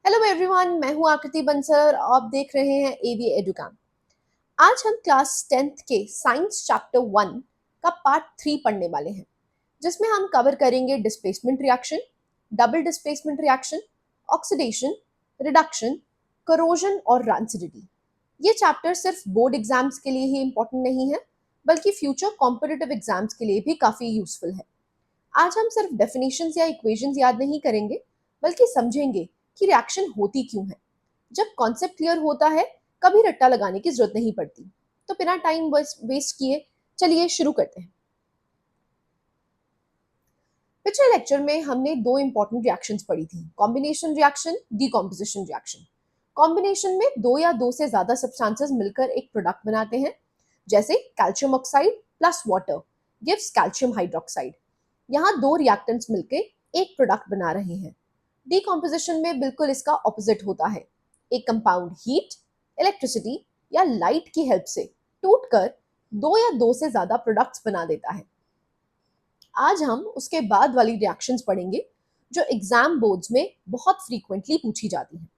Hello everyone, मैं हूं आकृति बंसल। आप देख रहे हैं एवी एडुकाम। आज हम क्लास 10th के साइंस चैप्टर 1 का पार्ट 3 पढ़ने वाले हैं, जिसमें हम कवर करेंगे displacement reaction, double displacement reaction, oxidation, reduction, corrosion और रैंसिडिटी। ये चैप्टर सिर्फ बोर्ड एग्जाम्स के लिए ही इंपॉर्टेंट नहीं है, बल्कि फ्यूचर कॉम्पिटिटिव एग्जाम्स के लिए भी काफ़ी यूजफुल है। आज हम सिर्फ डेफिनेशंस या इक्वेशंस याद नहीं करेंगे, बल्कि समझेंगे कि रिएक्शन होती क्यों है। जब कॉन्सेप्ट क्लियर होता है, कभी रट्टा लगाने की जरूरत नहीं पड़ती। तो बिना टाइम वेस्ट किए चलिए शुरू करते हैं। पिछले लेक्चर में हमने दो इंपॉर्टेंट रिएक्शंस पढ़ी थी, combination reaction, decomposition reaction. Combination में दो या दो से ज्यादा सब्सटेंसेस मिलकर एक प्रोडक्ट बनाते हैं, जैसे calcium oxide plus water gives calcium hydroxide. यहाँ दो रिएक्टेंट्स मिलकर एक प्रोडक्ट बना रहे हैं। डीकॉम्पोजिशन में बिल्कुल इसका ऑपोजिट होता है। एक कंपाउंड हीट, इलेक्ट्रिसिटी या लाइट की हेल्प से टूटकर दो या दो से ज्यादा प्रोडक्ट्स बना देता है। आज हम उसके बाद वाली रिएक्शंस पढ़ेंगे जो एग्जाम बोर्ड्स में बहुत फ्रीक्वेंटली पूछी जाती हैं।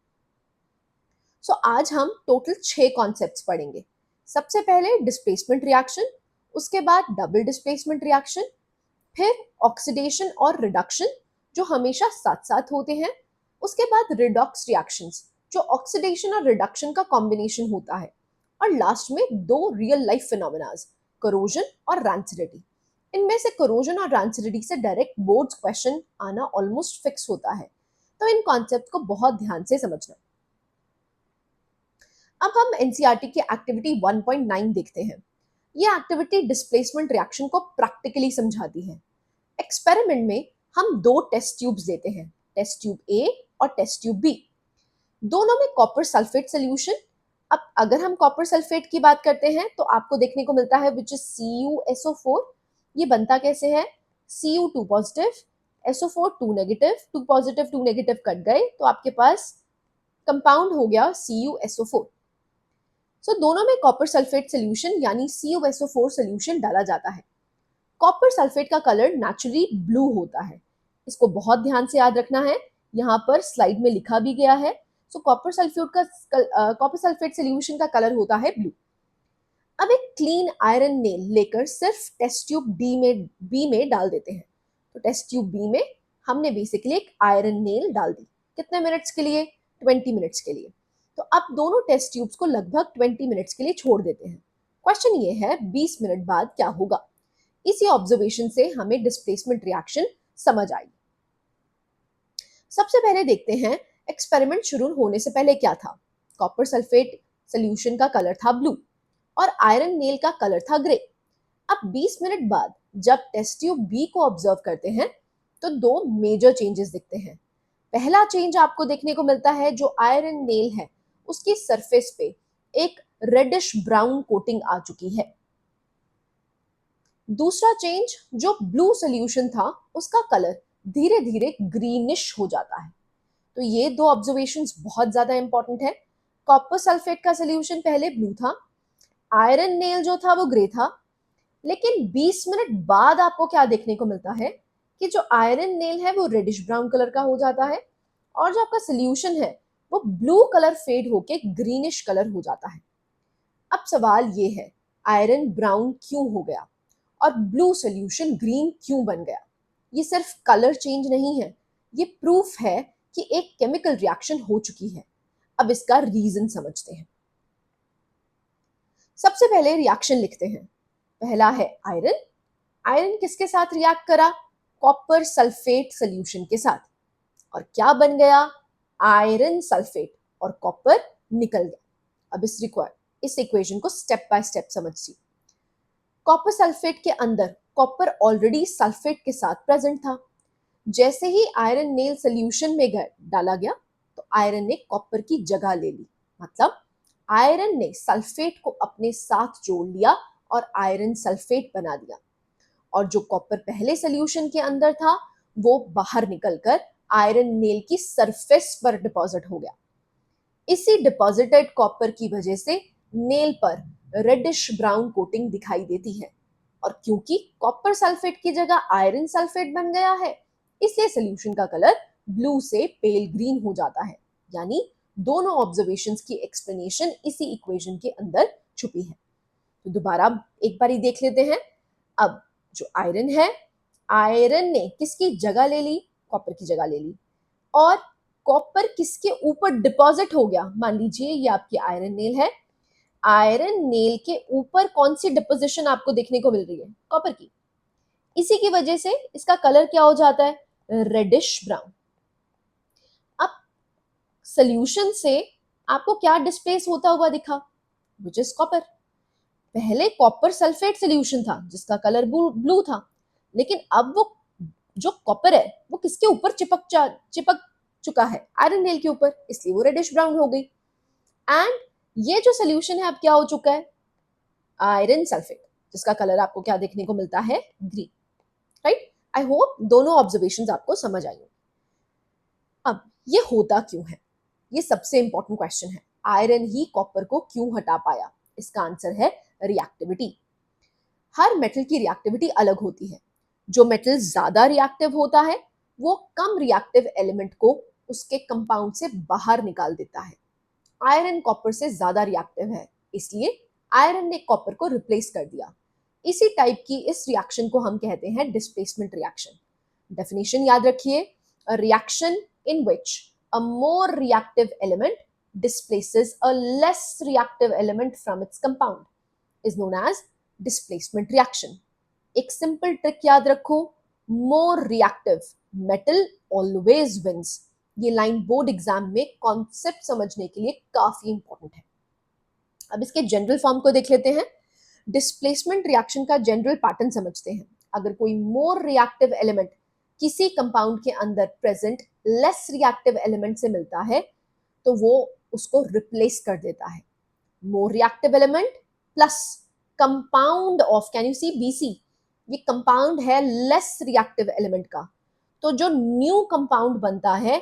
आज हम टोटल 6 कॉन्सेप्ट्स पढ़ेंगे। सबसे पहले डिस्प्लेसमेंट रिएक्शन, उसके बाद डबल डिस्प्लेसमेंट रिएक्शन, फिर ऑक्सीडेशन और रिडक्शन जो हमेशा साथ साथ होते हैं, उसके बाद रिडॉक्स रिएक्शंस जो ऑक्सीडेशन और रिडक्शन का कॉम्बिनेशन होता है, और लास्ट में दो रियल लाइफ फिनोमेनास, करोजन और रैंसिडिटी। इनमें से करोजन और रैंसिडिटी से डायरेक्ट बोर्ड्स क्वेश्चन आना ऑलमोस्ट फिक्स होता है, तो इन कॉन्सेप्ट को बहुत ध्यान से समझना। अब हम एनसीईआरटी की एक्टिविटी 1.9 देखते हैं। यह एक्टिविटी डिस्प्लेसमेंट रिएक्शन को प्रैक्टिकली समझाती है। एक्सपेरिमेंट में हम दो टेस्ट ट्यूब्स देते हैं, टेस्ट ट्यूब ए और टेस्ट ट्यूब बी। दोनों में कॉपर सल्फेट सोल्यूशन। अब अगर हम कॉपर सल्फेट की बात करते हैं तो आपको देखने को मिलता है विच इज CuSO4। ये बनता कैसे है? Cu 2 positive, SO4 2 negative, 2 positive 2 negative cut गए तो आपके पास कंपाउंड हो गया CuSO4। दोनों में कॉपर सल्फेट सोल्यूशन यानी CuSO4 सोल्यूशन डाला जाता है। कॉपर सल्फेट का कलर नेचुरली ब्लू होता है। इसको बहुत ध्यान से याद रखना है, यहाँ पर स्लाइड में लिखा भी गया है। कॉपर सल्फेट सोल्यूशन का कलर होता है ब्लू। अब एक क्लीन आयरन नेल लेकर सिर्फ टेस्ट ट्यूब बी में डाल देते हैं। तो टेस्ट ट्यूब बी में हमने बेसिकली एक आयरन नेल डाल दी। कितने मिनट्स के लिए? 20 मिनट्स के लिए। तो अब दोनों टेस्ट ट्यूब्स को लगभग 20 मिनट्स के लिए छोड़ देते हैं। क्वेश्चन ये है 20 मिनट बाद क्या होगा? इसी ऑब्जर्वेशन से हमें डिस्प्लेसमेंट रिएक्शन समझ आई। सबसे पहले देखते हैं एक्सपेरिमेंट शुरू होने से पहले क्या था। कॉपर सल्फेट सोल्यूशन का कलर था ब्लू और आयरन नेल का कलर था ग्रे। अब 20 मिनट बाद जब टेस्ट ट्यूब बी को ऑब्जर्व करते हैं तो दो मेजर चेंजेस दिखते हैं। पहला चेंज आपको देखने को मिलता है, जो आयरन नेल है उसकी सरफेस पे एक रेडिश ब्राउन कोटिंग आ चुकी है। दूसरा चेंज, जो ब्लू सोल्यूशन था उसका कलर धीरे धीरे ग्रीनिश हो जाता है। तो ये दो ऑब्जर्वेशंस बहुत ज्यादा इंपॉर्टेंट है। कॉपर सल्फेट का सोल्यूशन पहले ब्लू था, आयरन नेल जो था वो ग्रे था, लेकिन 20 मिनट बाद आपको क्या देखने को मिलता है कि जो आयरन नेल है वो रेडिश ब्राउन कलर का हो जाता है, और जो आपका सोल्यूशन है वो ब्लू कलर फेड होके ग्रीनिश कलर हो जाता है। अब सवाल ये है, आयरन ब्राउन क्यों हो गया और ब्लू सोल्यूशन ग्रीन क्यों बन गया? ये सिर्फ कलर चेंज नहीं है, ये प्रूफ है कि एक केमिकल रिएक्शन हो चुकी है। अब इसका रीजन समझते हैं। सबसे पहले रिएक्शन लिखते हैं। पहला है आयरन। आयरन किसके साथ रिएक्ट करा? कॉपर सल्फेट सोल्यूशन के साथ। और क्या बन गया? आयरन सल्फेट, और कॉपर निकल गया। अब इस इक्वेशन को स्टेप बाय स्टेप समझिए। कॉपर सल्फेट के अंदर कॉपर ऑलरेडी सल्फेट के साथ प्रेजेंट था। जैसे ही आयरन नेल सोल्यूशन में डाला गया तो आयरन ने कॉपर की जगह ले ली। मतलब आयरन ने सल्फेट को अपने साथ जोड़ लिया और आयरन सल्फेट बना दिया, और जो कॉपर पहले सोल्यूशन के अंदर था वो बाहर निकलकर आयरन नेल की सरफेस पर डिपॉजिट हो गया। इसी डिपॉजिटेड कॉपर की वजह से नेल पर रेडिश ब्राउन कोटिंग दिखाई देती है, और क्योंकि कॉपर सल्फेट की जगह आयरन सल्फेट बन गया है, इसलिए सोल्यूशन का कलर ब्लू से पेल ग्रीन हो जाता है। यानी दोनों ऑब्जर्वेशंस की एक्सप्लेनेशन इसी इक्वेशन के अंदर छुपी है। तो दोबारा एक बार ही देख लेते हैं। अब जो आयरन है, आयरन ने किसकी जगह ले ली? कॉपर की जगह ले ली। और कॉपर किसके ऊपर डिपॉजिट हो गया? मान लीजिए ये आपकी आयरन नेल है, आयरन नेल के ऊपर कौन सी डिपोजिशन आपको देखने को मिल रही है? कॉपर की। इसी की वजह से इसका कलर क्या हो जाता है? Reddish brown. अब सोल्यूशन से आपको क्या डिस्प्लेस होता हुआ दिखा? Which is copper. पहले कॉपर सल्फेट सोल्यूशन था जिसका कलर ब्लू था, लेकिन अब वो जो कॉपर है वो किसके ऊपर चिपक चुका है? आयरन नेल के ऊपर, इसलिए वो रेडिश ब्राउन हो गई। एंड ये जो सोल्यूशन है अब क्या हो चुका है? आयरन सल्फेट, जिसका कलर आपको क्या देखने को मिलता है? ग्रीन। राइट? आई होप दोनों ऑब्जर्वेशंस आपको समझ आई। अब ये होता क्यों है? ये सबसे इंपॉर्टेंट क्वेश्चन है। आयरन ही कॉपर को क्यों हटा पाया? इसका आंसर है रिएक्टिविटी। हर मेटल की रिएक्टिविटी अलग होती है। जो मेटल ज्यादा रिएक्टिव होता है वो कम रिएक्टिव एलिमेंट को उसके कंपाउंड से बाहर निकाल देता है। आयरन कॉपर से ज्यादा रिएक्टिव है, इसलिए आयरन ने कॉपर को रिप्लेस कर दिया। इसी टाइप की इस रिएक्शन को हम कहते हैं डिस्प्लेसमेंट रिएक्शन। डेफिनेशन याद रखिए, a reaction in which a more reactive element displaces a less reactive element from its compound is known as displacement reaction. एक सिंपल ट्रिक याद रखो, more reactive metal always wins. ये line board exam में concept समझने के लिए काफी important है। अब इसके जनरल फॉर्म को देख लेते हैं। डिस्प्लेसमेंट रिएक्शन का जनरल पैटर्न समझते हैं। अगर कोई मोर रिएक्टिव एलिमेंट किसी कंपाउंड के अंदर प्रेजेंट लेस रिएक्टिव एलिमेंट से मिलता है तो वो उसको रिप्लेस कर देता है। More reactive element plus compound of, can you see BC, ये कंपाउंड है लेस रिएक्टिव एलिमेंट का, तो जो न्यू कंपाउंड बनता है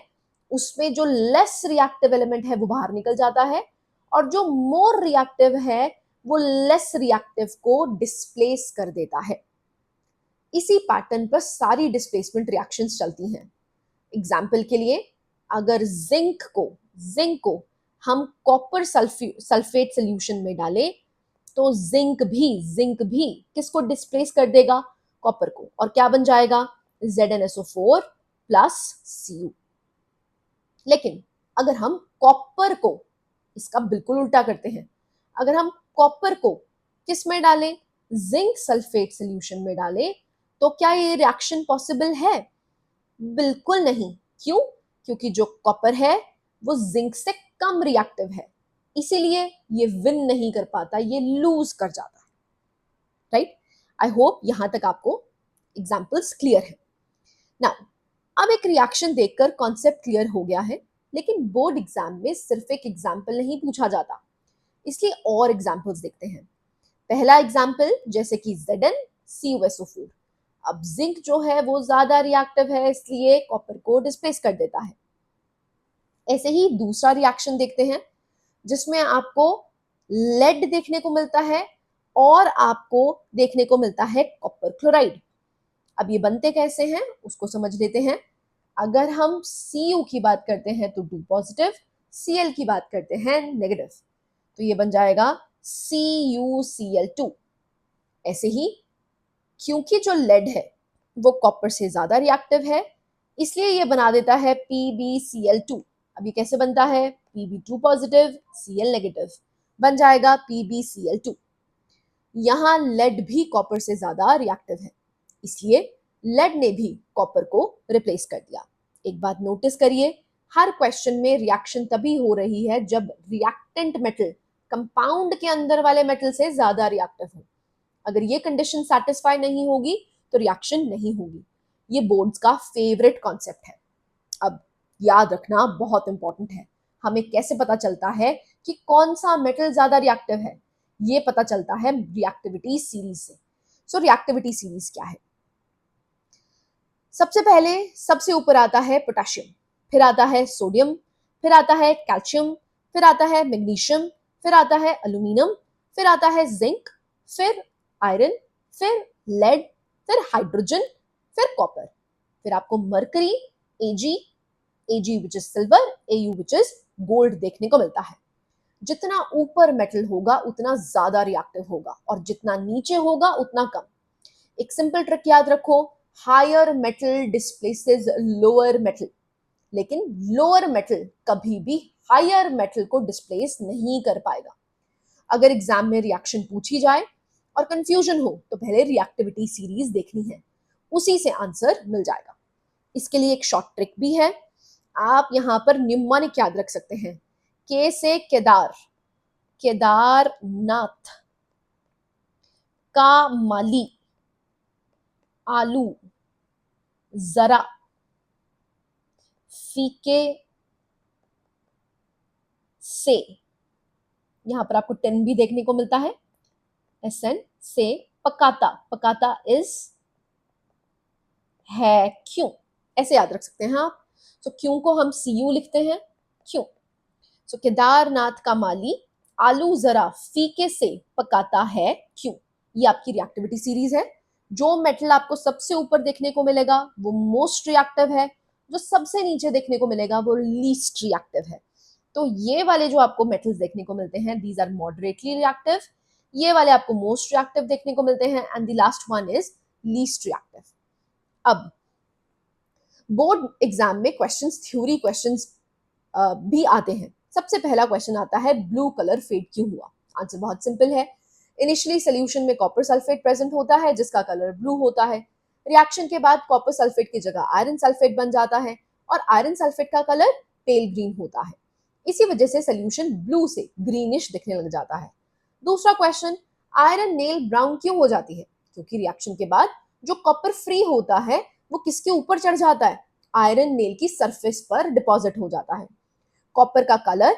उसमें जो लेस रिएक्टिव एलिमेंट है वो बाहर निकल जाता है, और जो मोर रिएक्टिव है वो लेस रिएक्टिव को डिस्प्लेस कर देता है। इसी पैटर्न पर सारी डिस्प्लेसमेंट रिएक्शंस चलती हैं। एग्जाम्पल के लिए, अगर जिंक को हम कॉपर सल्फेट सोल्यूशन में डालें तो जिंक भी किसको डिस्प्लेस कर देगा? कॉपर को। और क्या बन जाएगा? ZnSO4 plus Cu। लेकिन अगर हम कॉपर को, इसका बिल्कुल उल्टा करते हैं, अगर हम कॉपर को किस में डालें? जिंक सल्फेट सोल्यूशन में डालें तो क्या ये रिएक्शन पॉसिबल है? बिल्कुल नहीं। क्यों? क्योंकि जो कॉपर है वो जिंक से कम रिएक्टिव है, इसीलिए ये विन नहीं कर पाता, ये लूज कर जाता है। राइट? आई होप यहां तक आपको एग्जाम्पल्स क्लियर है। नाउ अब एक रिएक्शन देखकर कॉन्सेप्ट क्लियर हो गया है, लेकिन बोर्ड एग्जाम में सिर्फ एक एग्जाम्पल नहीं पूछा जाता, इसलिए और एग्जाम्पल्स देखते हैं। पहला एग्जाम्पल जैसे कि ZnCuSO4। अब जिंक जो है वो ज्यादा रिएक्टिव है, इसलिए कॉपर को डिस्प्लेस कर देता है। ऐसे ही दूसरा रिएक्शन देखते हैं जिसमें आपको लेड देखने को मिलता है और आपको देखने को मिलता है कॉपर क्लोराइड। अब ये बनते कैसे हैं उसको समझ लेते हैं। अगर हम Cu की बात करते हैं तो 2 पॉजिटिव, Cl की बात करते हैं नेगेटिव, तो ये बन जाएगा CuCl2। ऐसे ही क्योंकि जो लेड है वो कॉपर से ज्यादा रिएक्टिव है, इसलिए ये बना देता है PbCl2। अब ये कैसे बनता है? Pb2 पॉजिटिव, Cl नेगेटिव, बन जाएगा PbCl2। यहाँ लेड भी कॉपर से ज्यादा रिएक्टिव है, इसलिए लेड ने भी कॉपर को रिप्लेस कर दिया। एक बात नोटिस करिए, हर क्वेश्चन में रिएक्शन तभी हो रही है जब रिएक्टेंट मेटल कंपाउंड के अंदर वाले मेटल से ज्यादा रिएक्टिव हो। अगर ये कंडीशन सेटिस्फाई नहीं होगी तो रिएक्शन नहीं होगी। ये बोर्ड्स का फेवरेट कॉन्सेप्ट है। अब याद रखना बहुत इंपॉर्टेंट है, हमें कैसे पता चलता है कि कौन सा मेटल ज्यादा रिएक्टिव है? ये पता चलता है रिएक्टिविटी सीरीज से। सो रिएक्टिविटी सीरीज क्या है? सबसे पहले सबसे ऊपर आता है पोटेशियम, फिर आता है सोडियम, फिर आता है कैल्शियम, फिर आता है मैग्नीशियम, फिर आता है एल्यूमिनियम, फिर आता है जिंक, फिर आयरन, फिर लेड, फिर हाइड्रोजन, फिर कॉपर, फिर आपको mercury, Ag, Ag which is silver, Au which is gold देखने को मिलता है। जितना ऊपर मेटल होगा उतना ज्यादा रिएक्टिव होगा और जितना नीचे होगा उतना कम। एक सिंपल ट्रिक याद रखो, higher metal displaces lower metal, लेकिन लोअर मेटल कभी भी हायर मेटल को डिस्प्लेस नहीं कर पाएगा। अगर एग्जाम में रिएक्शन पूछी जाए और कंफ्यूजन हो तो पहले रिएक्टिविटी सीरीज देखनी है, उसी से आंसर मिल जाएगा। इसके लिए एक शॉर्ट ट्रिक भी है, आप यहां पर निम्नलिखित याद रख सकते हैं। के से केदार, केदारनाथ, का माली, आलू, जरा, फीके से, यहां पर आपको 10 भी देखने को मिलता है, एसएन से, पकाता, पकाता इज है, क्यों, ऐसे याद रख सकते हैं आप। तो क्यों को हम सी यू लिखते हैं, क्यों। सो केदारनाथ का माली आलू जरा फीके से पकाता है, क्यों। ये आपकी रिएक्टिविटी सीरीज है। जो मेटल आपको सबसे ऊपर देखने को मिलेगा वो मोस्ट रिएक्टिव है, जो सबसे नीचे देखने को मिलेगा वो लीस्ट रिएक्टिव है। तो ये वाले जो आपको मेटल्स देखने को मिलते हैं दीज आर मॉडरेटली रिएक्टिव, ये वाले आपको मोस्ट रिएक्टिव देखने को मिलते हैं, and the last one is least reactive. अब बोर्ड एग्जाम में क्वेश्चंस, थ्योरी क्वेश्चंस भी आते हैं। सबसे पहला क्वेश्चन आता है ब्लू कलर फेड क्यों हुआ। आंसर बहुत सिंपल है, इनिशियली सोल्यूशन में कॉपर सल्फेट प्रेजेंट होता है जिसका कलर ब्लू होता है। रिएक्शन के बाद कॉपर सल्फेट की जगह आयरन सल्फेट बन जाता है और आयरन सल्फेट का कलर पेल ग्रीन होता है। इसी वजह से सोल्यूशन ब्लू से ग्रीनिश दिखने लग जाता है। दूसरा क्वेश्चन, आयरन नेल ब्राउन क्यों हो जाती है, क्योंकि रिएक्शन के बाद जो कॉपर फ्री होता है वो किसके ऊपर चढ़ जाता है, आयरन नेल की सरफेस पर डिपॉजिट हो जाता है। कॉपर का कलर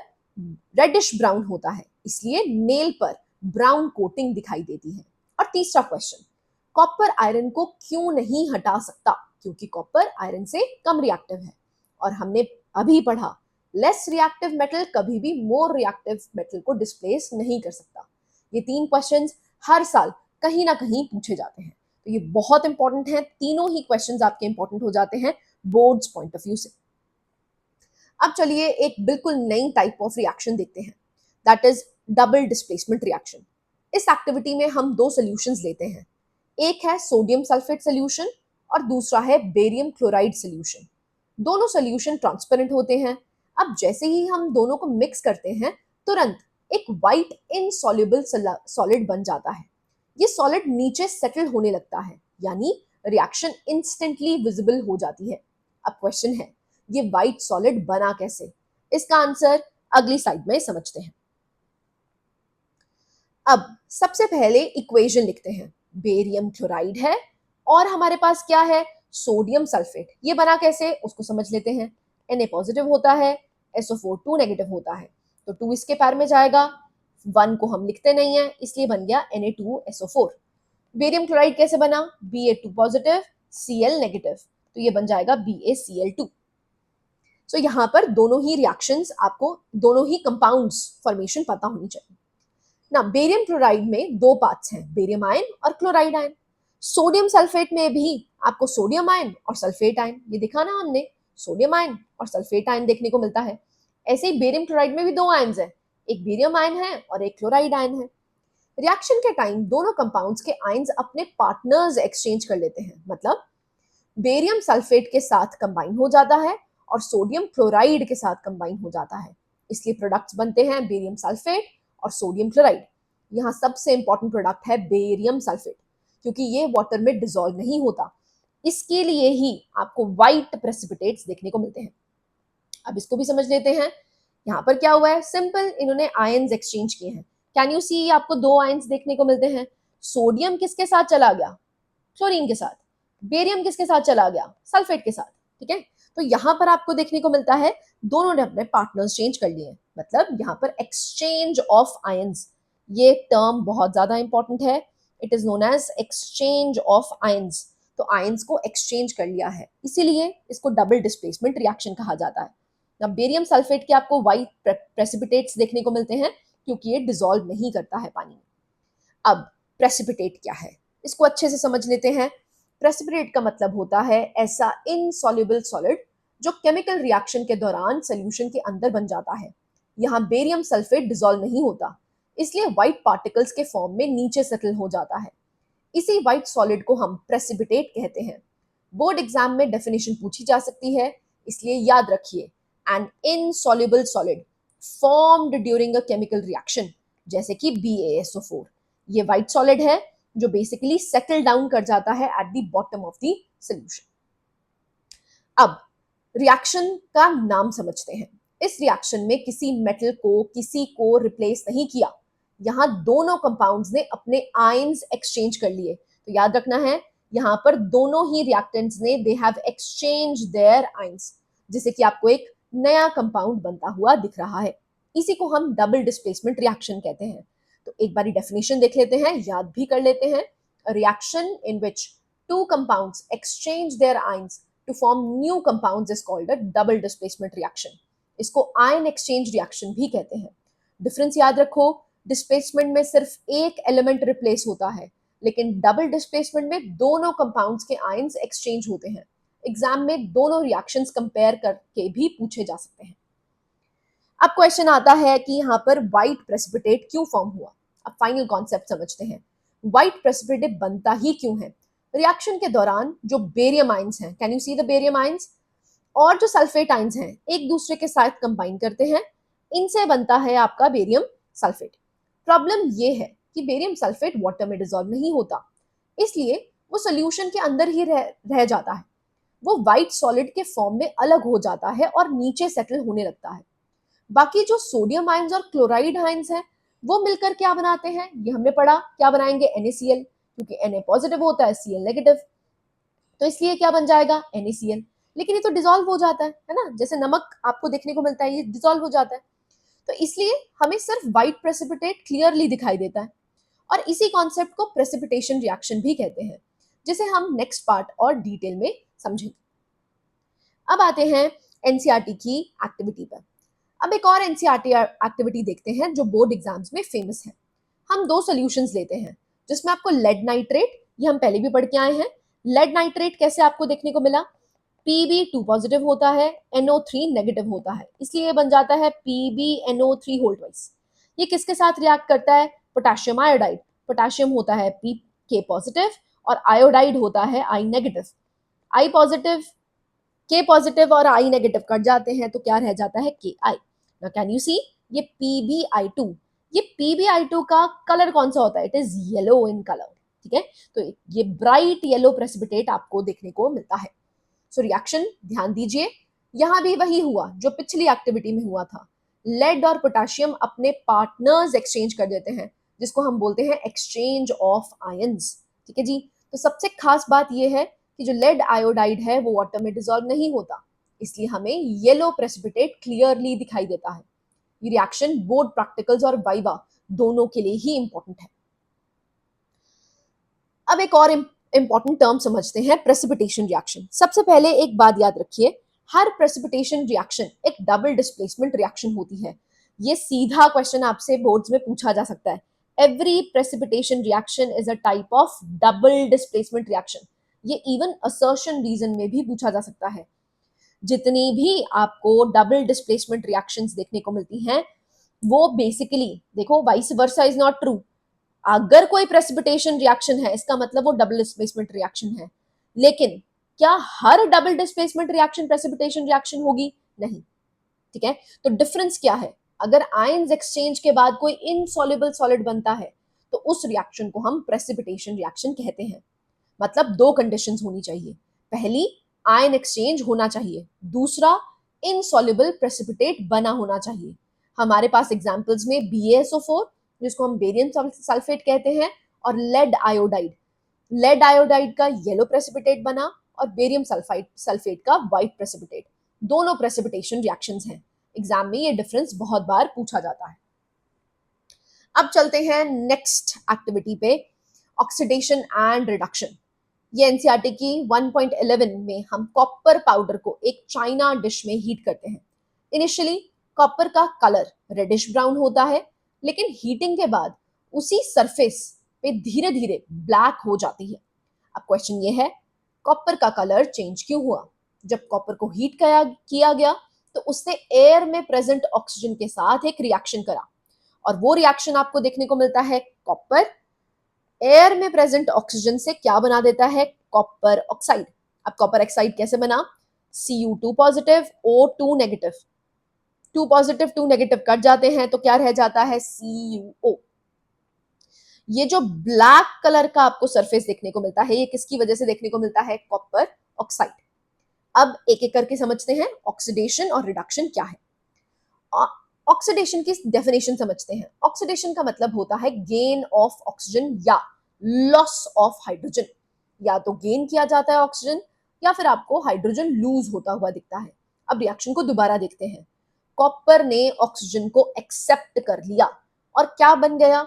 रेडिश ब्राउन होता है, इसलिए नेल पर ब्राउन कोटिंग दिखाई देती है। और तीसरा क्वेश्चन, कॉपर आयरन को क्यों नहीं हटा सकता, क्योंकि कॉपर आयरन से कम रिएक्टिव है। और हमने अभी पढ़ा लेस रिएक्टिव मेटल कभी भी मोर रिएक्टिव मेटल को डिस्प्लेस नहीं कर सकता। ये 3 क्वेश्चंस हर साल कहीं ना कहीं पूछे जाते हैं, तो ये बहुत इंपॉर्टेंट है। तीनों ही क्वेश्चंस आपके इंपॉर्टेंट हो जाते हैं बोर्ड्स पॉइंट ऑफ व्यू से। अब चलिए एक बिल्कुल नई टाइप ऑफ रिएक्शन देखते हैं, that is double displacement reaction. इस एक्टिविटी में हम 2 सॉल्यूशंस लेते हैं, एक है सोडियम सल्फेट सॉल्यूशन और दूसरा है बेरियम क्लोराइड सॉल्यूशन। दोनों सॉल्यूशन ट्रांसपेरेंट होते हैं। अब जैसे ही हम दोनों को मिक्स करते हैं तुरंत एक वाइट इनसॉल्युबल सॉलिड बन जाता है। ये सॉलिड नीचे सेटल होने लगता है, यानी रिएक्शन इंस्टेंटली विजिबल हो जाती है। अब क्वेश्चन है ये व्हाइट सॉलिड बना कैसे, इसका आंसर अगली स्लाइड में समझते हैं। अब सबसे पहले इक्वेशन लिखते हैं, बेरियम क्लोराइड है और हमारे पास क्या है, सोडियम सल्फेट। ये बना कैसे उसको समझ लेते हैं। Na पॉजिटिव होता है, SO4 2 नेगेटिव होता है, तो 2 इसके पैर में जाएगा, 1 को हम लिखते नहीं है इसलिए बन गया Na2SO4। बेरियम क्लोराइड कैसे बना, Ba2 पॉजिटिव, Cl नेगेटिव, तो ये बन जाएगा BaCl2। सो यहाँ पर दोनों ही रिएक्शंस आपको, दोनों ही कंपाउंड्स फॉर्मेशन पता होनी चाहिए ना। बेरियम क्लोराइड में 2 पार्ट्स हैं, बेरियम आयन और क्लोराइड आयन। सोडियम सल्फेट में भी आपको सोडियम आयन और सल्फेट आयन, ये दिखा ना हमने, सोडियम आयन और सल्फेट आयन देखने को मिलता है। ऐसे ही बेरियम क्लोराइड में भी 2 आयन्स हैं, एक बेरियम आयन है और एक क्लोराइड आयन है। रिएक्शन के टाइम दोनों कंपाउंड्स के आयन्स अपने पार्टनर्स एक्सचेंज कर लेते हैं, मतलब बेरियम सल्फेट के साथ कंबाइन हो जाता है और सोडियम क्लोराइड के साथ कंबाइन हो जाता है, इसलिए प्रोडक्ट्स बनते हैं बेरियम सल्फेट और सोडियम क्लोराइड। यहाँ सबसे इंपॉर्टेंट प्रोडक्ट है बेरियम सल्फेट, क्योंकि ये वाटर में डिसॉल्व नहीं होता, इसके लिए ही आपको व्हाइट प्रेसिपिटेट्स देखने को मिलते हैं। अब इसको भी समझ लेते हैं। यहाँ पर क्या हुआ है, सिंपल इन्होंने आयन्स एक्सचेंज किए हैं। कैन यू सी, आपको 2 आयन्स देखने को मिलते हैं। सोडियम किसके साथ चला गया, क्लोरीन के साथ। बेरियम किसके साथ चला गया, सल्फेट के साथ। ठीक है, तो यहाँ पर आपको देखने को मिलता है दोनों ने अपने पार्टनर्स चेंज कर लिए, मतलब यहाँ पर एक्सचेंज ऑफ आयन्स, ये टर्म बहुत ज्यादा इंपॉर्टेंट है। It is known as exchange of ions. तो आयन्स को एक्सचेंज कर लिया है, इसीलिए इसको डबल डिस्प्लेसमेंट रिएक्शन कहा जाता है। अब बेरियम सल्फेट के आपको व्हाइट प्रेसिपिटेट्स देखने को मिलते हैं क्योंकि ये डिसॉल्व नहीं करता है पानी में। अब प्रेसिपिटेट क्या है, इसको अच्छे से समझ लेते हैं। प्रेसिपिटेट का मतलब होता है ऐसा इनसॉल्युबल सॉलिड जो केमिकल रिएक्शन के दौरान सोल्यूशन के अंदर बन जाता है। यहाँ बेरियम सल्फेट डिसॉल्व नहीं होता, इसलिए व्हाइट पार्टिकल्स के फॉर्म में नीचे सेटल हो जाता है। इसी व्हाइट सॉलिड को हम प्रेसिपिटेट कहते हैं। बोर्ड एग्जाम में डेफिनेशन पूछी जा सकती है, इसलिए याद रखिए, an insoluble solid formed during a chemical reaction, जैसे कि BaSO4। ये व्हाइट सॉलिड है जो बेसिकली सेटल डाउन कर जाता है at the bottom of the solution. अब रिएक्शन का नाम समझते हैं। इस रिएक्शन में किसी मेटल को किसी को रिप्लेस नहीं किया, यहाँ दोनों कंपाउंड्स ने अपने आयंस एक्सचेंज कर लिए। तो याद रखना है, यहाँ पर दोनों ही रिएक्टेंट्स ने they have exchange there ions, जिससे कि आपको एक नया कंपाउंड बनता हुआ दिख रहा है। इसी को हम डबल डिस्प्लेसमेंट रिएक्शन कहते हैं। तो एक बारी डेफिनेशन देख लेते हैं, याद भी कर लेते हैं। Reaction in which two compounds exchange there ions to form new compounds is called a double displacement reaction. इसको आयन एक्सचेंज रिएक्शन भी कहते हैं। डिफरेंस याद रखो, डिस्प्लेसमेंट में सिर्फ एक एलिमेंट रिप्लेस होता है, लेकिन डबल डिस्प्लेसमेंट में दोनों कंपाउंड्स के आयंस एक्सचेंज होते हैं। एग्जाम में दोनों रिएक्शंस कंपेयर करके भी पूछे जा सकते हैं। अब क्वेश्चन आता है कि यहाँ पर व्हाइट प्रेसिपिटेट क्यों फॉर्म हुआ। अब फाइनल कॉन्सेप्ट समझते हैं। व्हाइट प्रेसिपिटेट बनता ही क्यों है? रिएक्शन के दौरान जो बेरियम आयंस हैं, can you see the barium ions, और जो सल्फेट आयंस हैं एक दूसरे के साथ कंबाइन करते हैं, इनसे बनता है आपका बेरियम सल्फेट। प्रॉब्लम ये है कि बेरियम सल्फेट वाटर में डिसॉल्व नहीं होता, इसलिए वो सोल्यूशन के अंदर ही रह जाता है। वो व्हाइट सॉलिड के फॉर्म में अलग हो जाता है और नीचे सेटल होने लगता है। बाकी जो सोडियम आयंस और क्लोराइड आयंस हैं वो मिलकर क्या बनाते हैं, ये हमने पढ़ा, क्या बनाएंगे, NaCl, क्योंकि Na पॉजिटिव होता है, Cl नेगेटिव, तो इसलिए क्या बन जाएगा, NaCl। लेकिन ये तो डिसॉल्व हो जाता है ना, जैसे नमक आपको देखने को मिलता है, ये डिसॉल्व हो जाता है। तो इसलिए हमें सिर्फ व्हाइट प्रेसिपिटेट क्लियरली दिखाई देता है, और इसी कॉन्सेप्ट को प्रेसिपिटेशन रिएक्शन भी कहते हैं, जिसे हम नेक्स्ट पार्ट और डिटेल में समझेंगे। अब आते हैं एनसीईआरटी की एक्टिविटी पर। अब एक और एनसीईआरटी एक्टिविटी देखते हैं जो बोर्ड एग्जाम्स में फेमस है। हम दो सॉल्यूशंस लेते हैं जिसमें आपको लेड नाइट्रेट, ये हम पहले भी पढ़ के आए हैं, लेड नाइट्रेट कैसे आपको देखने को मिला, Pb2 पॉजिटिव होता है, NO3 नेगेटिव होता है, इसलिए ये बन जाता है PbNO3 होल ट्वाइस। ये किसके साथ रिएक्ट करता है, पोटेशियम आयोडाइड। पोटेशियम होता है Pk पॉजिटिव और आयोडाइड होता है I negative. I positive, K positive और I नेगेटिव कट जाते हैं तो क्या रह जाता है, Ki। नाउ कैन यू सी, ये PbI2, ये PbI2 का कलर कौन सा होता है, it is yellow in colour, ठीक है। तो ये ब्राइट येलो प्रेसिपिटेट आपको देखने को मिलता है। सो रिएक्शन ध्यान दीजिए, यहां भी वही हुआ जो पिछली एक्टिविटी में हुआ था। लेड और पोटेशियम अपने पार्टनर्स एक्सचेंज कर देते हैं, जिसको हम बोलते हैं एक्सचेंज ऑफ आयंस, ठीक है जी। तो सबसे खास बात यह है कि जो लेड आयोडाइड है वो वाटर में डिसॉल्व नहीं होता, इसलिए हमें येलो प्रेसिपिटेट क्लियरली दिखाई देता है। ये रिएक्शन बोर्ड प्रैक्टिकल्स और वाइवा दोनों के लिए ही इंपॉर्टेंट है। अब एक और इंपॉर्टेंट टर्म समझते हैं, प्रेसिपिटेशन रिएक्शन। सबसे पहले एक बात याद रखिए, हर प्रेसिपिटेशन रिएक्शन एक डबल डिस्प्लेसमेंट रिएक्शन होती है। ये सीधा क्वेश्चन आपसे बोर्ड्स में पूछा जा सकता है। Every precipitation reaction is a type of double displacement reaction. ये इवन असर्शन रीजन में भी पूछा जा सकता है। जितनी भी आपको डबल डिस्प्लेसमेंट रिएक्शंस देखने को मिलती हैं वो बेसिकली, देखो, vice versa is not true. अगर कोई प्रेसिपिटेशन रिएक्शन है इसका मतलब वो डबल डिस्प्लेसमेंट रिएक्शन है, लेकिन क्या हर double displacement reaction precipitation reaction होगी, नहीं, ठीक है। तो डिफरेंस क्या है, अगर आयंस एक्सचेंज के बाद कोई इनसॉल्युबल सॉलिड बनता है तो उस रिएक्शन को हम प्रेसिपिटेशन रिएक्शन कहते हैं। मतलब दो कंडीशंस होनी चाहिए, पहली आयन एक्सचेंज होना चाहिए, दूसरा इनसॉल्युबल प्रेसिपिटेट बना होना चाहिए। हमारे पास एग्जांपल्स में BaSO4 जिसको हम बेरियम सल्फेट कहते हैं, और लेड आयोडाइड। लेड आयोडाइड का येलो प्रेसिपिटेट बना और बेरियम सल्फेट का व्हाइट प्रेसिपिटेट। दोनों प्रेसिपिटेशन रिएक्शंस हैं। एग्जाम में ये डिफरेंस बहुत बार पूछा जाता है। अब चलते हैं नेक्स्ट एक्टिविटी पे, ऑक्सीडेशन एंड रिडक्शन। ये एनसीईआरटी की 1.11 में हम कॉपर पाउडर को एक चाइना डिश में हीट करते हैं। इनिशियली कॉपर का कलर रेडिश ब्राउन होता है, लेकिन हीटिंग के बाद उसी सरफेस पे धीरे धीरे ब्लैक हो जाती है। अब क्वेश्चन ये है, कॉपर का कलर चेंज क्यों हुआ? जब कॉपर को हीट किया गया तो उसने एयर में प्रेजेंट ऑक्सीजन के साथ एक रिएक्शन करा, और वो रिएक्शन आपको देखने को मिलता है कॉपर एयर में प्रेजेंट ऑक्सीजन से क्या बना देता है, कॉपर ऑक्साइड। अब कॉपर ऑक्साइड कैसे बना, Cu2 positive O2 negative, 2 positive 2 negative cut जाते हैं तो क्या रह जाता है, CuO। ये जो ब्लैक कलर का आपको सरफेस देखने को मिलता है, ये किसकी वजह से देखने को मिलता है, कॉपर ऑक्साइड। अब एक एक करके समझते हैं ऑक्सीडेशन और रिडक्शन क्या है। ऑक्सीडेशन की डेफिनेशन समझते हैं। ऑक्सीडेशन का मतलब होता है गेन ऑफ ऑक्सीजन या लॉस ऑफ हाइड्रोजन। या तो गेन किया जाता है ऑक्सीजन या फिर आपको हाइड्रोजन लूज होता हुआ दिखता है। अब रिएक्शन को दोबारा देखते हैं। कॉपर ने ऑक्सीजन को एक्सेप्ट कर लिया और क्या बन गया,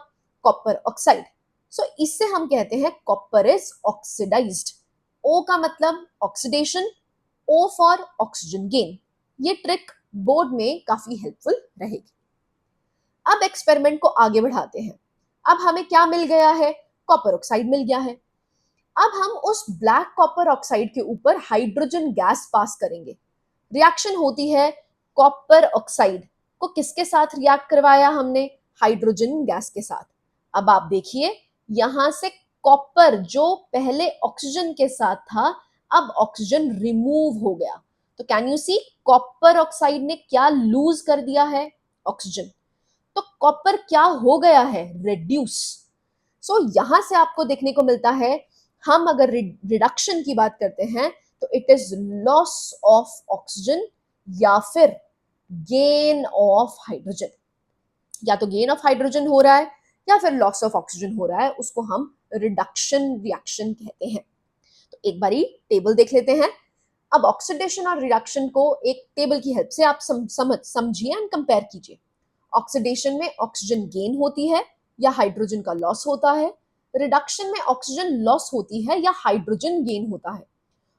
कॉपर ऑक्साइड। सो इससे हम कहते हैं कॉपर इज ऑक्सीडाइज्ड। ओ का मतलब oxidation, O for oxygen gain. ये ट्रिक बोर्ड में काफी हेल्पफुल रहेगी। अब एक्सपेरिमेंट को आगे बढ़ाते हैं। अब हमें क्या मिल गया है, कॉपर ऑक्साइड मिल गया है। अब हम उस ब्लैक कॉपर ऑक्साइड के ऊपर हाइड्रोजन गैस पास करेंगे। रिएक्शन होती है, कॉपर ऑक्साइड को किसके साथ रिएक्ट करवाया हमने, हाइड्रोजन गैस के साथ। अब आप देखिए यहां से कॉपर जो पहले ऑक्सीजन के साथ था अब ऑक्सीजन रिमूव हो गया। तो can you see copper oxide ने क्या लूज कर दिया है, ऑक्सीजन। तो कॉपर क्या हो गया है, रिड्यूस। सो यहां से आपको देखने को मिलता है, हम अगर रिडक्शन की बात करते हैं तो it is loss of oxygen या फिर गेन ऑफ हाइड्रोजन। या तो गेन ऑफ हाइड्रोजन हो रहा है या फिर लॉस ऑफ ऑक्सीजन हो रहा है, उसको हम रिडक्शन रिएक्शन कहते हैं। तो एक बारी टेबल देख लेते हैं। अब ऑक्सीडेशन और रिडक्शन को एक टेबल की हेल्प से आप समझिए एंड कंपेयर कीजिए। ऑक्सीडेशन में ऑक्सीजन गेन होती है या हाइड्रोजन का लॉस होता है, रिडक्शन में ऑक्सीजन लॉस होती है या हाइड्रोजन गेन होता है।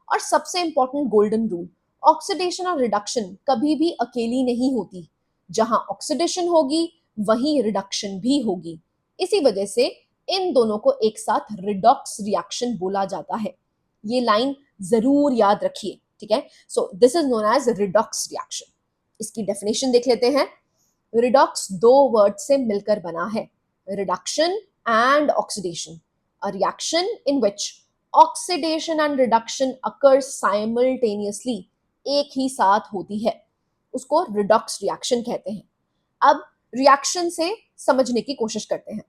और सबसे इंपॉर्टेंट गोल्डन रूल, ऑक्सीडेशन और रिडक्शन कभी भी अकेली नहीं होती। जहां ऑक्सीडेशन होगी वहीं रिडक्शन भी होगी। इसी वजह से इन दोनों को एक साथ रिडॉक्स रिएक्शन बोला जाता है। ये लाइन जरूर याद रखिए, ठीक है। So this is known as redox reaction. इसकी डेफिनेशन देख लेते हैं। रिडॉक्स दो वर्ड से मिलकर बना है, reduction and oxidation. A reaction in which oxidation and reduction occur simultaneously, एक ही साथ होती है, उसको रिडॉक्स रिएक्शन कहते हैं। अब रिएक्शन से समझने की कोशिश करते हैं।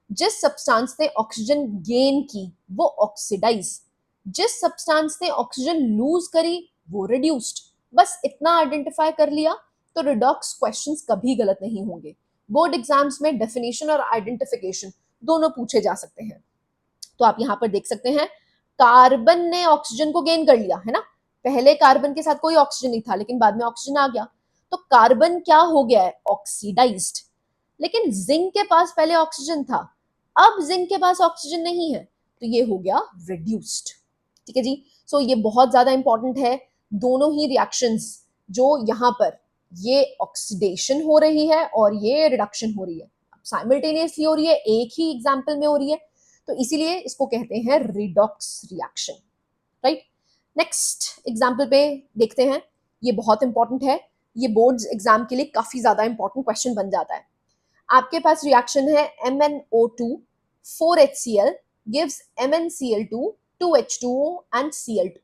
जिस सब्सटेंस ने ऑक्सीजन गेन की वो ऑक्सीडाइज, जिस सब्सटेंस ने ऑक्सीजन लूज करी वो रिड्यूस्ड। बस इतना आइडेंटिफाई कर लिया तो रिडॉक्स क्वेश्चंस कभी गलत नहीं होंगे। बोर्ड एग्जाम्स में डेफिनेशन और आइडेंटिफिकेशन दोनों पूछे जा सकते हैं। तो आप यहां पर देख सकते हैं, कार्बन ने ऑक्सीजन को गेन कर लिया है ना। पहले कार्बन के साथ कोई ऑक्सीजन नहीं था लेकिन बाद में ऑक्सीजन आ गया, तो कार्बन क्या हो गया है, ऑक्सीडाइज्ड। लेकिन जिंक के पास पहले ऑक्सीजन था, अब जिंक के पास ऑक्सीजन नहीं है, तो ये हो गया रिड्यूस्ड। ठीक है जी। सो ये बहुत ज्यादा इंपॉर्टेंट है। दोनों ही रिएक्शंस जो यहाँ पर ये ऑक्सीडेशन हो रही है और ये रिडक्शन हो रही है, साइमल्टेनियसली हो रही है, एक ही एग्जाम्पल में हो रही है, तो इसीलिए इसको कहते हैं redox reaction, right. Next example पे देखते हैं। ये बहुत इंपॉर्टेंट है, ये बोर्ड्स एग्जाम के लिए काफी ज्यादा इंपॉर्टेंट क्वेश्चन बन जाता है। आपके पास रिएक्शन है MnO2 4HCl gives MnCl2 2H2O and Cl2।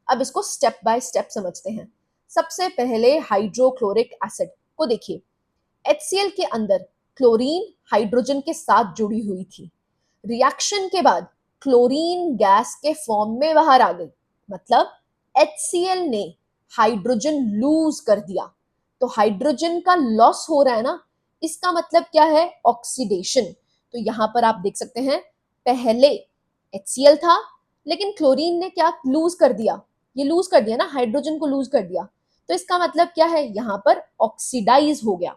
अब इसको स्टेप बाय स्टेप समझते हैं। सबसे पहले हाइड्रोक्लोरिक एसिड को देखिए। HCl के अंदर क्लोरीन हाइड्रोजन के साथ जुड़ी हुई थी, रिएक्शन के बाद क्लोरीन गैस के फॉर्म में बाहर आ गई, मतलब HCl ने हाइड्रोजन लूज कर दिया। तो हाइड्रोजन का लॉस हो रहा है ना, इसका मतलब क्या है, ऑक्सीडेशन। तो यहां पर आप देख सकते हैं, पहले HCl था लेकिन क्लोरीन ने क्या लूज कर दिया, ये लूज कर दिया ना, हाइड्रोजन को लूज कर दिया। तो इसका मतलब क्या है, यहां पर ऑक्सीडाइज हो गया।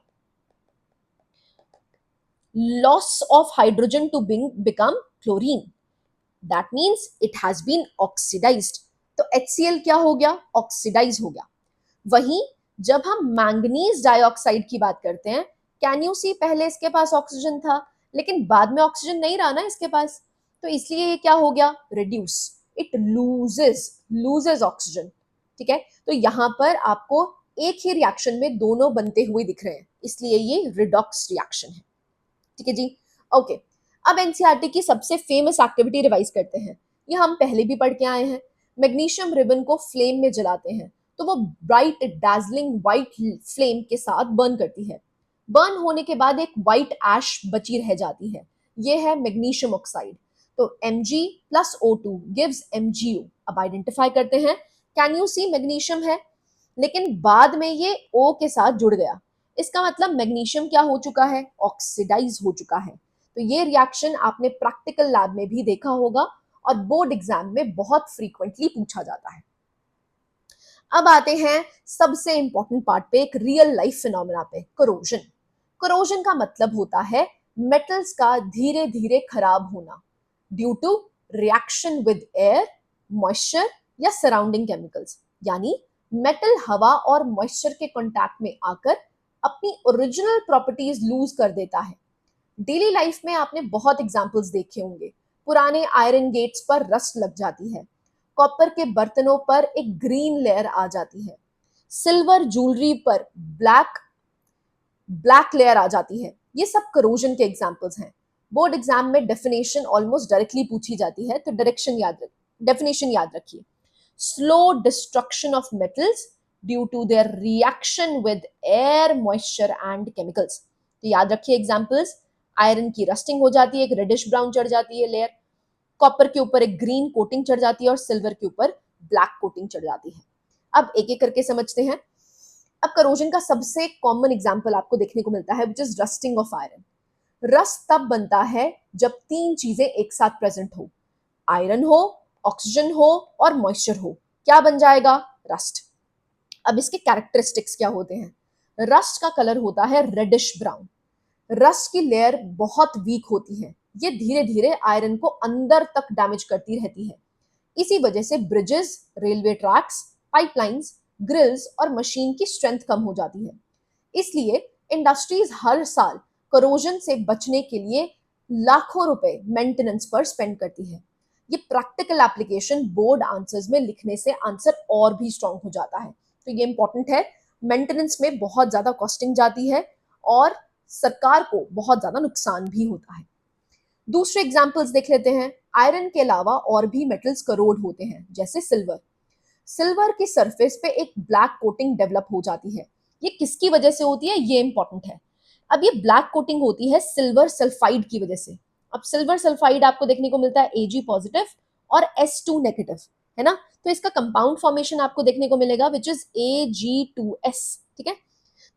Loss of hydrogen to become chlorine, that means it has been oxidised. तो HCl क्या हो गया, ऑक्सीडाइज हो गया। वहीं जब हम मैंगनीज डाइऑक्साइड की बात करते हैं, कैन यू सी पहले इसके पास ऑक्सीजन था लेकिन बाद में ऑक्सीजन नहीं रहा ना इसके पास, तो इसलिए ये क्या हो गया, रिड्यूस, इट लूजेस ऑक्सीजन। ठीक है, तो यहाँ पर आपको एक ही रिएक्शन में दोनों बनते हुए दिख रहे हैं, इसलिए ये रिडॉक्स रिएक्शन है। ठीक है जी, ओके। अब एनसीईआरटी की सबसे फेमस एक्टिविटी रिवाइज करते हैं। ये हम पहले भी पढ़ के आए हैं। मैग्नीशियम रिबन को फ्लेम में जलाते हैं तो वो ब्राइट डैजलिंग व्हाइट फ्लेम के साथ बर्न करती है। बर्न होने के बाद एक व्हाइट ऐश बची रह जाती है, ये है मैग्नीशियम ऑक्साइड। तो Mg plus O2 gives MgO। अब आइडेंटिफाई करते हैं, कैन यू सी मैग्नीशियम है, लेकिन बाद में ये O के साथ जुड़ गया, इसका मतलब मैग्नीशियम क्या हो चुका है, ऑक्सीडाइज हो चुका है। तो ये रिएक्शन आपने प्रैक्टिकल लैब में भी देखा होगा और बोर्ड एग्जाम में बहुत फ्रीक्वेंटली पूछा जाता है। अब आते हैं सबसे इंपॉर्टेंट पार्ट पे, एक रियल लाइफ फिनोमेना पे, करोजन। करोजन का मतलब होता है मेटल्स का धीरे धीरे खराब होना due to reaction with air, moisture या सराउंडिंग केमिकल्स। यानी मेटल हवा और मॉइस्चर के कांटेक्ट में आकर अपनी ओरिजिनल प्रॉपर्टीज लूज कर देता है। डेली लाइफ में आपने बहुत एग्जांपल्स देखे होंगे। पुराने आयरन गेट्स पर रस्ट लग जाती है, कॉपर के बर्तनों पर एक ग्रीन लेयर आ जाती है, सिल्वर ज्वेलरी पर ब्लैक ब्लैक लेयर आ जाती है। ये सब करोजन के एग्जांपल्स हैं। बोर्ड एग्जाम में डेफिनेशन ऑलमोस्ट डायरेक्टली पूछी जाती है, तो डेफिनेशन याद रखिए। Slow destruction of metals due to their reaction with air, moisture and chemicals. तो याद रखिए एग्जांपल्स, आयरन की रस्टिंग हो जाती है, एक रेडिश ब्राउन चढ़ जाती है लेयर, कॉपर के ऊपर एक ग्रीन कोटिंग चढ़ जाती है और सिल्वर के ऊपर ब्लैक कोटिंग चढ़ जाती है। अब एक एक करके समझते हैं। अब करोजन का सबसे कॉमन एग्जांपल आपको देखने को मिलता है, which is rusting of iron. Rust तब बनता है जब तीन चीजें एक साथ प्रेजेंट हो, आयरन हो, ऑक्सीजन हो और मॉइस्चर हो। क्या बन जाएगा, रस्ट। अब इसके कैरेक्टरिस्टिक्स क्या होते हैं, रस्ट का कलर होता है रेडिश ब्राउन। रस्ट की लेयर बहुत वीक होती है, ये धीरे धीरे आयरन को अंदर तक डैमेज करती रहती है। इसी वजह से bridges, railway tracks, pipelines, grills और मशीन की स्ट्रेंथ कम हो जाती है। इसलिए इंडस्ट्रीज हर साल करोजन से बचने के लिए लाखों रुपए मेंटेनेंस पर स्पेंड करती है। ये प्रैक्टिकल एप्लीकेशन बोर्ड आंसर्स में लिखने से आंसर और भी स्ट्रांग हो जाता है, तो ये इंपॉर्टेंट है। मेंटेनेंस में बहुत ज्यादा कॉस्टिंग जाती है और सरकार को बहुत ज्यादा नुकसान भी होता है। दूसरे एग्जाम्पल्स देख लेते हैं। आयरन के अलावा और भी मेटल्स करोड होते हैं, जैसे सिल्वर। सिल्वर की सरफेस पे एक ब्लैक कोटिंग डेवलप हो जाती है। ये किसकी वजह से होती है, ये इंपॉर्टेंट है। अब ये ब्लैक कोटिंग होती है सिल्वर सल्फाइड की वजह से। अब सिल्वर सल्फाइड आपको देखने को मिलता है Ag पॉजिटिव और S2 नेगेटिव, है ना। तो इसका कंपाउंड फॉर्मेशन आपको देखने को मिलेगा विच इज Ag2S। ठीक है,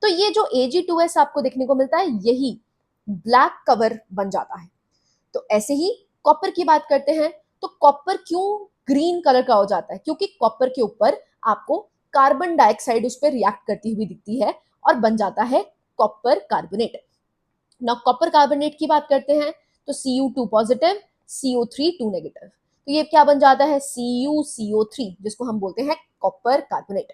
तो ये जो Ag2S आपको देखने को मिलता है, यही ब्लैक कवर बन जाता है। तो ऐसे ही कॉपर की बात करते हैं, तो कॉपर क्यों ग्रीन कलर का हो जाता है, क्योंकि कॉपर के ऊपर आपको कार्बन डाइऑक्साइड उस पर रिएक्ट करती हुई दिखती है और बन जाता है कॉपर कार्बोनेट। ना कॉपर कार्बोनेट की बात करते हैं, तो Cu2 पॉजिटिव, CO3 2 नेगेटिव, तो ये क्या बन जाता है, CuCO3, जिसको हम बोलते हैं कॉपर कार्बोनेट।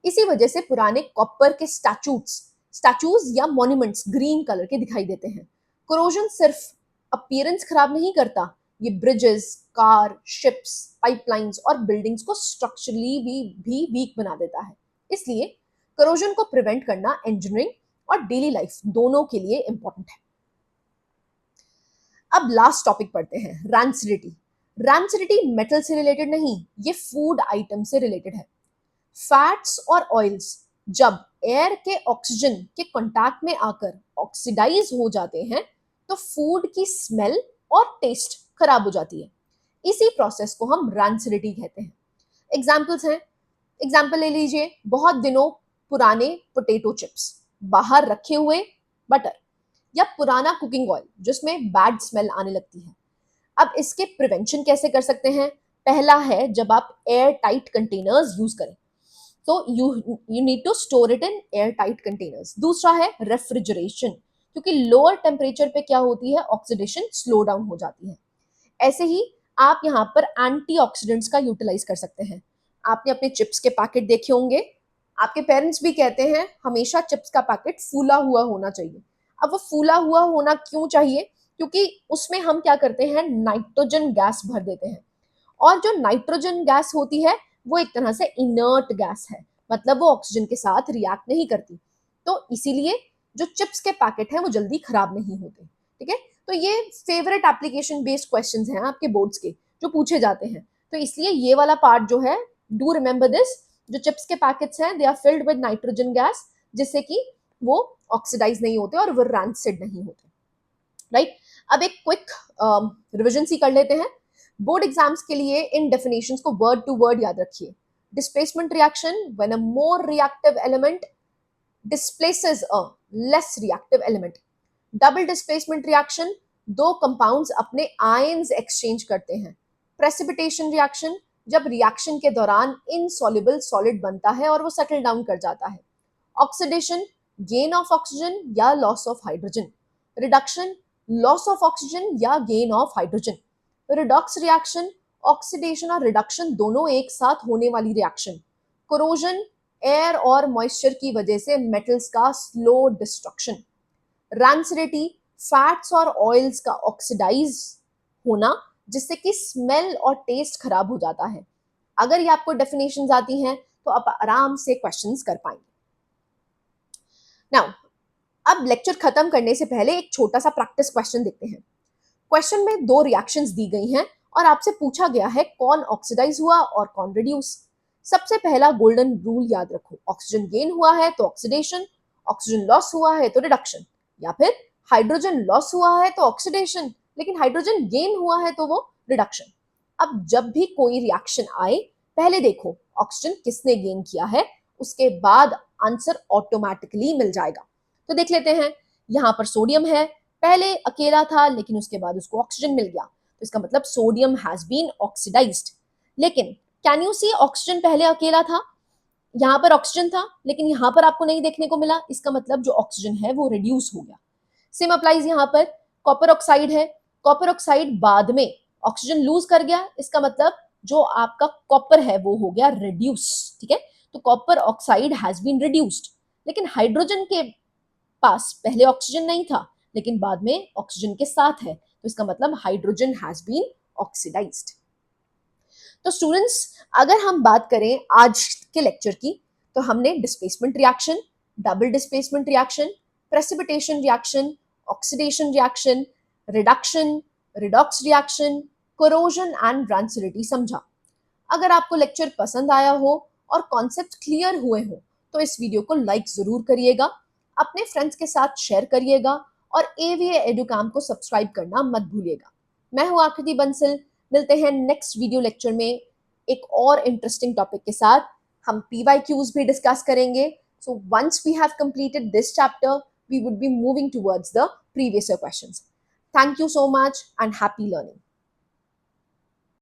इसी वजह से पुराने कॉपर के स्टैचूज या मॉन्यूमेंट्स ग्रीन कलर के दिखाई देते हैं। कोरोजन सिर्फ अपीयरेंस खराब नहीं करता, ये ब्रिजेस, कार, शिप्स, पाइपलाइंस और बिल्डिंग्स को स्ट्रक्चरली भी वीक बना देता है। इसलिए कोरोजन को प्रिवेंट करना इंजीनियरिंग और डेली लाइफ दोनों के लिए इंपॉर्टेंट है। अब लास्ट टॉपिक पढ़ते हैं, रैंसिडिटी। रैंसिडिटी मेटल से रिलेटेड नहीं, ये फूड आइटम से रिलेटेड है। फैट्स और ऑयल्स जब एयर के ऑक्सीजन के कांटेक्ट में आकर ऑक्सीडाइज हो जाते हैं, तो फूड की स्मेल और टेस्ट खराब हो जाती है। इसी प्रोसेस को हम रैंसिडिटी कहते हैं। एग्जाम्पल्स हैं, एग्जाम्पल ले लीजिए, बहुत दिनों पुराने पोटैटो चिप्स, बाहर रखे हुए बटर, या पुराना कुकिंग ऑयल जिसमें बैड स्मेल आने लगती है। अब इसके प्रिवेंशन कैसे कर सकते हैं, पहला है जब आप एयर टाइट कंटेनर्स यूज करें, तो you need to store it in airtight containers. दूसरा है रेफ्रिजरेशन, क्योंकि लोअर टेम्परेचर पे क्या होती है, ऑक्सीडेशन स्लो डाउन हो जाती है। ऐसे ही आप यहाँ पर एंटीऑक्सीडेंट्स का यूटिलाइज कर सकते हैं। आपने अपने चिप्स के पैकेट देखे होंगे, आपके पेरेंट्स भी कहते हैं हमेशा चिप्स का पैकेट फूला हुआ होना चाहिए। अब वो फूला हुआ होना क्यों चाहिए, क्योंकि उसमें हम क्या करते हैं, नाइट्रोजन गैस भर देते हैं, और जो नाइट्रोजन गैस होती है वो एक तरह से इनर्ट गैस है, मतलब वो ऑक्सीजन के साथ रिएक्ट नहीं करती। तो इसीलिए जो चिप्स के पैकेट हैं वो जल्दी खराब नहीं होते। ठीक है, तो ये फेवरेट एप्लीकेशन बेस्ड क्वेश्चंस हैं आपके बोर्ड्स के जो पूछे जाते हैं। तो इसलिए ये वाला पार्ट जो है, डू रिमेंबर दिस, जो चिप्स के पैकेट्स हैं they are filled with nitrogen gas, जिससे कि वो ऑक्सीडाइज नहीं होते और वो रैंसिड नहीं होते। राइट, अब एक क्विक रिविजन सी कर लेते हैं। बोर्ड एग्जाम्स के लिए इन डेफिनेशंस को वर्ड टू वर्ड याद रखिए। Displacement reaction, when a more reactive element displaces a less reactive element. Double displacement reaction, दो कंपाउंड्स अपने आयंस एक्सचेंज करते हैं। प्रेसिपिटेशन रिएक्शन, जब रिएक्शन के दौरान इनसॉल्युबल सॉलिड बनता है और वो सेटल डाउन कर जाता है। ऑक्सीडेशन, गेन ऑफ ऑक्सीजन या loss of hydrogen. Reduction, loss of oxygen या gain of hydrogen. Redox reaction, oxidation और रिडक्शन दोनों एक साथ होने वाली रिएक्शन। कोरोजन, एयर और मॉइस्चर की वजह से मेटल्स का स्लो डिस्ट्रक्शन। रैंसिडिटी, फैट्स और ऑयल्स का ऑक्सीडाइज होना, जिससे कि स्मेल और टेस्ट खराब हो जाता है। अगर ये आपको डेफिनेशंस आती हैं तो आप आराम से क्वेश्चंस कर पाएंगे। नाउ, अब लेक्चर खत्म करने से पहले एक छोटा सा प्रैक्टिस क्वेश्चन देखते हैं। क्वेश्चन में दो रिएक्शंस दी गई हैं और आपसे पूछा गया है कौन ऑक्सीडाइज हुआ और कौन रिड्यूस। सबसे पहला गोल्डन रूल याद रखो, ऑक्सीजन गेन हुआ है तो ऑक्सीडेशन, ऑक्सीजन लॉस हुआ है तो रिडक्शन, या फिर हाइड्रोजन लॉस हुआ है तो ऑक्सीडेशन लेकिन हाइड्रोजन गेन हुआ है तो वो रिडक्शन। अब जब भी कोई रिएक्शन आए, पहले देखो ऑक्सीजन किसने गेन किया है, उसके बाद आंसर ऑटोमेटिकली मिल जाएगा। तो देख लेते हैं, यहाँ पर सोडियम है, पहले अकेला था लेकिन उसके बाद उसको ऑक्सीजन मिल गया, तो इसका मतलब सोडियम हैज बीन ऑक्सीडाइज्ड। लेकिन कैन यू सी, ऑक्सीजन पहले अकेला था, यहाँ पर ऑक्सीजन था लेकिन यहाँ पर आपको नहीं देखने को मिला, इसका मतलब जो ऑक्सीजन है वो रिड्यूस हो गया। सेम अप्लाइज यहाँ पर, कॉपर ऑक्साइड है, कॉपर ऑक्साइड बाद में ऑक्सीजन लूज कर गया, इसका मतलब जो आपका कॉपर है वो हो गया रिड्यूस। ठीक है, तो copper oxide has been reduced. लेकिन हाइड्रोजन के पास पहले ऑक्सीजन नहीं था लेकिन बाद में ऑक्सीजन के साथ है, तो इसका मतलब हाइड्रोजन हैज बीन ऑक्सीडाइज्ड। तो स्टूडेंट्स, अगर हम बात करें आज के लेक्चर की, तो हमने displacement reaction, double displacement reaction, precipitation reaction, oxidation reaction, reduction, redox reaction, corrosion and rancidity समझा। अगर आपको लेक्चर पसंद आया हो और कॉन्सेप्ट क्लियर हुए हो तो इस वीडियो को लाइक जरूर करिएगा, अपने फ्रेंड्स के साथ शेयर करिएगा और एवीए एडुकाम को सब्सक्राइब करना मत भूलिएगा। मैं हूं आकृति बंसल, मिलते हैं नेक्स्ट वीडियो लेक्चर में एक और इंटरेस्टिंग टॉपिक के साथ। हम PYQs भी डिस्कस करेंगे। So once we have completed this chapter, we would be moving towards the previous questions. Thank you so much and happy learning.